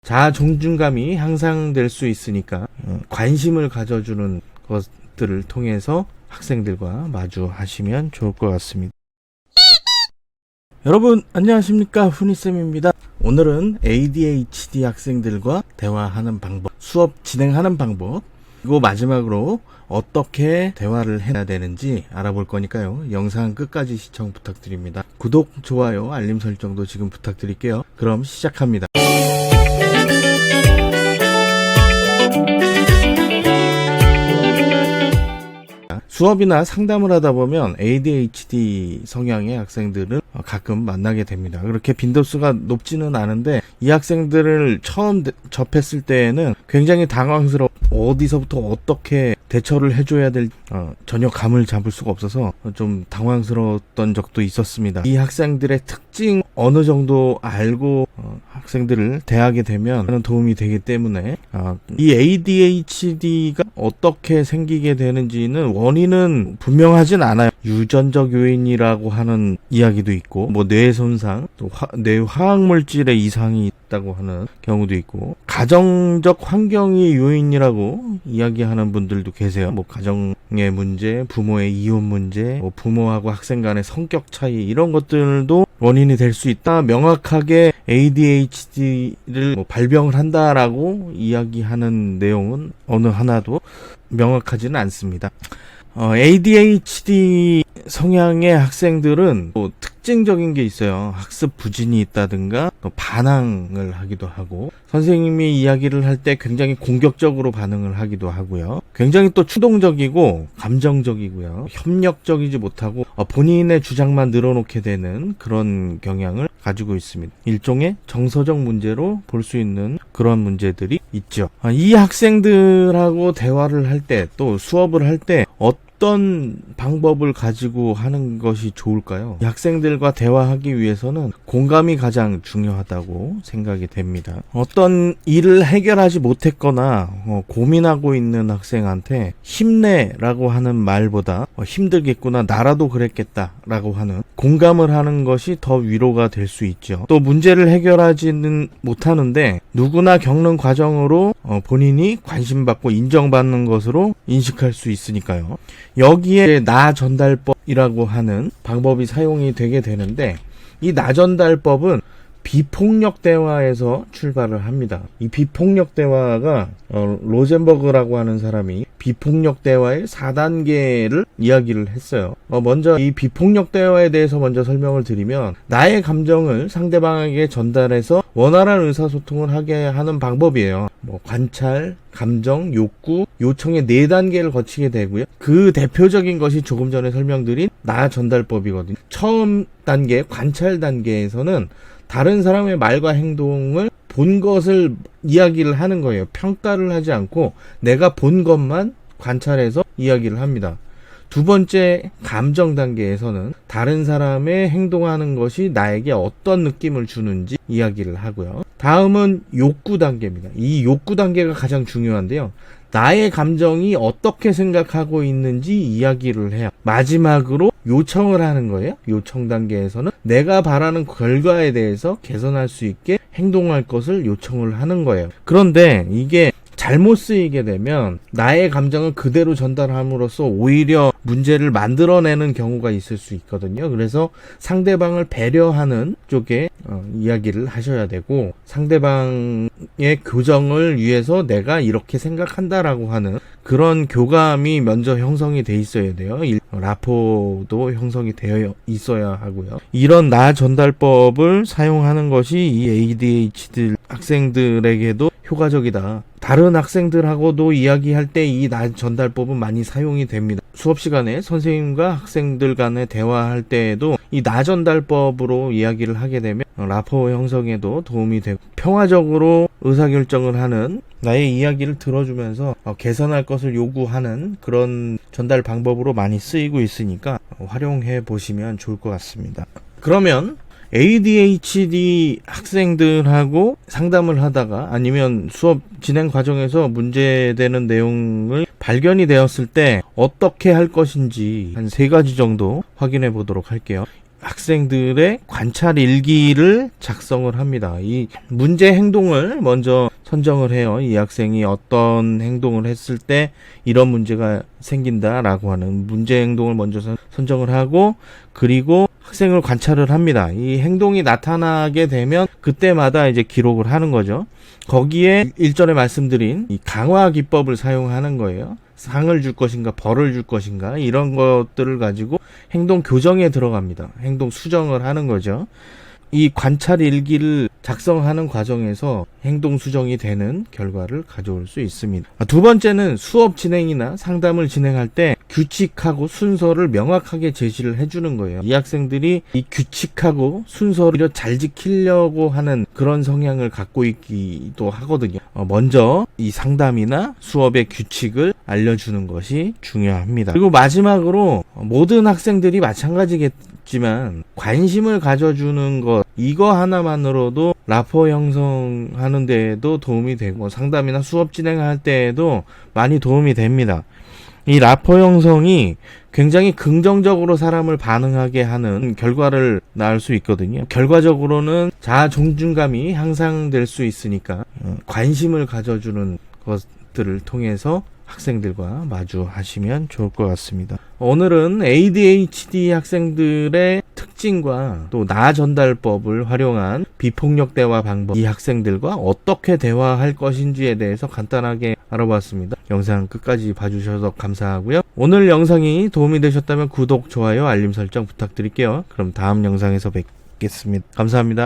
자아 존중감이 향상될 수 있으니까 관심을 가져주는 것들을 통해서 학생들과 마주하시면 좋을 것 같습니다. 여러분 안녕하십니까, 훈이쌤입니다. 오늘은 ADHD 학생들과 대화하는 방법, 수업 진행하는 방법, 그리고 마지막으로 어떻게 대화를 해야 되는지 알아볼 거니까요. 영상 끝까지 시청 부탁드립니다. 구독, 좋아요, 알림 설정도 지금 부탁드릴게요. 그럼 시작합니다. 수업이나 상담을 하다 보면 ADHD 성향의 학생들을 가끔 만나게 됩니다. 그렇게 빈도수가 높지는 않은데 이 학생들을 처음 접했을 때에는 굉장히 당황스러워, 어디서부터 어떻게 대처를 해줘야 될 전혀 감을 잡을 수가 없어서 좀 당황스러웠던 적도 있었습니다. 이 학생들의 특징 어느 정도 알고 학생들을 대하게 되면 도움이 되기 때문에 이 ADHD가 어떻게 생기게 되는지는 원인은 분명하진 않아요. 유전적 요인이라고 하는 이야기도 있고, 뭐 뇌 손상, 또 뇌 화학물질의 이상이 있다고 하는 경우도 있고, 가정적 환경이 요인이라고 이야기하는 분들도 계세요. 뭐 가정의 문제, 부모의 이혼 문제, 뭐 부모하고 학생 간의 성격 차이, 이런 것들도 원인이 될 수 있다. 명확하게 ADHD를 발병을 한다라고 이야기하는 내용은 어느 하나도 명확하지는 않습니다. ADHD 성향의 학생들은 또 특징적인 게 있어요. 학습 부진이 있다든가 또 반항을 하기도 하고, 선생님이 이야기를 할 때 굉장히 공격적으로 반응을 하기도 하고요. 굉장히 또 추동적이고 감정적이고요. 협력적이지 못하고 본인의 주장만 늘어놓게 되는 그런 경향을 가지고 있습니다. 일종의 정서적 문제로 볼 수 있는 그런 문제들이 있죠. 이 학생들하고 대화를 할 때, 또 수업을 할 때 어떤 방법을 가지고 하는 것이 좋을까요? 이 학생들과 대화하기 위해서는 공감이 가장 중요하다고 생각이 됩니다. 어떤 일을 해결하지 못했거나 고민하고 있는 학생한테 힘내라고 하는 말보다 힘들겠구나, 나라도 그랬겠다라고 하는 공감을 하는 것이 더 위로가 될 수 있죠. 또 문제를 해결하지는 못하는데 누구나 겪는 과정으로 본인이 관심받고 인정받는 것으로 인식할 수 있으니까요. 여기에 나 전달법이라고 하는 방법이 사용이 되게 되는데, 이 나 전달법은 비폭력 대화에서 출발을 합니다. 이 비폭력 대화가 로젠버그라고 하는 사람이 비폭력 대화의 4단계를 이야기를 했어요. 먼저 이 비폭력 대화에 대해서 먼저 설명을 드리면, 나의 감정을 상대방에게 전달해서 원활한 의사소통을 하게 하는 방법이에요. 관찰, 감정, 욕구, 요청의 4단계를 거치게 되고요. 그 대표적인 것이 조금 전에 설명드린 나 전달법이거든요. 처음 단계, 관찰 단계에서는 다른 사람의 말과 행동을 본 것을 이야기를 하는 거예요. 평가를 하지 않고 내가 본 것만 관찰해서 이야기를 합니다. 두 번째, 감정 단계에서는 다른 사람의 행동하는 것이 나에게 어떤 느낌을 주는지 이야기를 하고요. 다음은 욕구 단계입니다. 이 욕구 단계가 가장 중요한데요. 나의 감정이 어떻게 생각하고 있는지 이야기를 해요. 마지막으로 요청을 하는 거예요. 요청 단계에서는 내가 바라는 결과에 대해서 개선할 수 있게 행동할 것을 요청을 하는 거예요. 그런데 이게 잘못 쓰이게 되면 나의 감정을 그대로 전달함으로써 오히려 문제를 만들어내는 경우가 있을 수 있거든요. 그래서 상대방을 배려하는 쪽에 이야기를 하셔야 되고, 상대방의 교정을 위해서 내가 이렇게 생각한다라고 하는 그런 교감이 먼저 형성이 돼 있어야 돼요. 라포도 형성이 되어 있어야 하고요. 이런 나 전달법을 사용하는 것이 이 ADHD 학생들에게도 효과적이다. 다른 학생들하고도 이야기할 때 이 나 전달법은 많이 사용이 됩니다. 수업 시간에 선생님과 학생들 간에 대화할 때에도 이 나 전달법으로 이야기를 하게 되면 라포 형성에도 도움이 되고, 평화적으로 의사결정을 하는, 나의 이야기를 들어주면서 개선할 것을 요구하는 그런 전달 방법으로 많이 쓰이고 있으니까 활용해 보시면 좋을 것 같습니다. 그러면 ADHD 학생들하고 상담을 하다가, 아니면 수업 진행 과정에서 문제되는 내용을 발견이 되었을 때 어떻게 할 것인지 한 3가지 정도 확인해 보도록 할게요. 학생들의 관찰 일기를 작성을 합니다. 이 문제 행동을 먼저 선정을 해요. 이 학생이 어떤 행동을 했을 때 이런 문제가 생긴다라고 하는 문제 행동을 먼저 선정을 하고, 그리고 학생을 관찰을 합니다. 이 행동이 나타나게 되면 그때마다 이제 기록을 하는 거죠. 거기에 일전에 말씀드린 이 강화 기법을 사용하는 거예요. 상을 줄 것인가 벌을 줄 것인가 이런 것들을 가지고 행동 교정에 들어갑니다. 행동 수정을 하는 거죠. 이 관찰 일기를 작성하는 과정에서 행동 수정이 되는 결과를 가져올 수 있습니다. 두 번째는 수업 진행이나 상담을 진행할 때 규칙하고 순서를 명확하게 제시를 해주는 거예요. 이 학생들이 이 규칙하고 순서를 잘 지키려고 하는 그런 성향을 갖고 있기도 하거든요. 먼저 이 상담이나 수업의 규칙을 알려주는 것이 중요합니다. 그리고 마지막으로 모든 학생들이 마찬가지겠지만 관심을 가져주는 것, 이거 하나만으로도 라포 형성하는 데에도 도움이 되고 상담이나 수업 진행할 때에도 많이 도움이 됩니다. 이 라포 형성이 굉장히 긍정적으로 사람을 반응하게 하는 결과를 낳을 수 있거든요. 결과적으로는 자아 존중감이 향상될 수 있으니까 관심을 가져주는 것들을 통해서 학생들과 마주하시면 좋을 것 같습니다. 오늘은 ADHD 학생들의 특징과 또 나 전달법을 활용한 비폭력 대화 방법, 이 학생들과 어떻게 대화할 것인지에 대해서 간단하게 알아봤습니다. 영상 끝까지 봐주셔서 감사하고요. 오늘 영상이 도움이 되셨다면 구독, 좋아요, 알림 설정 부탁드릴게요. 그럼 다음 영상에서 뵙겠습니다. 감사합니다.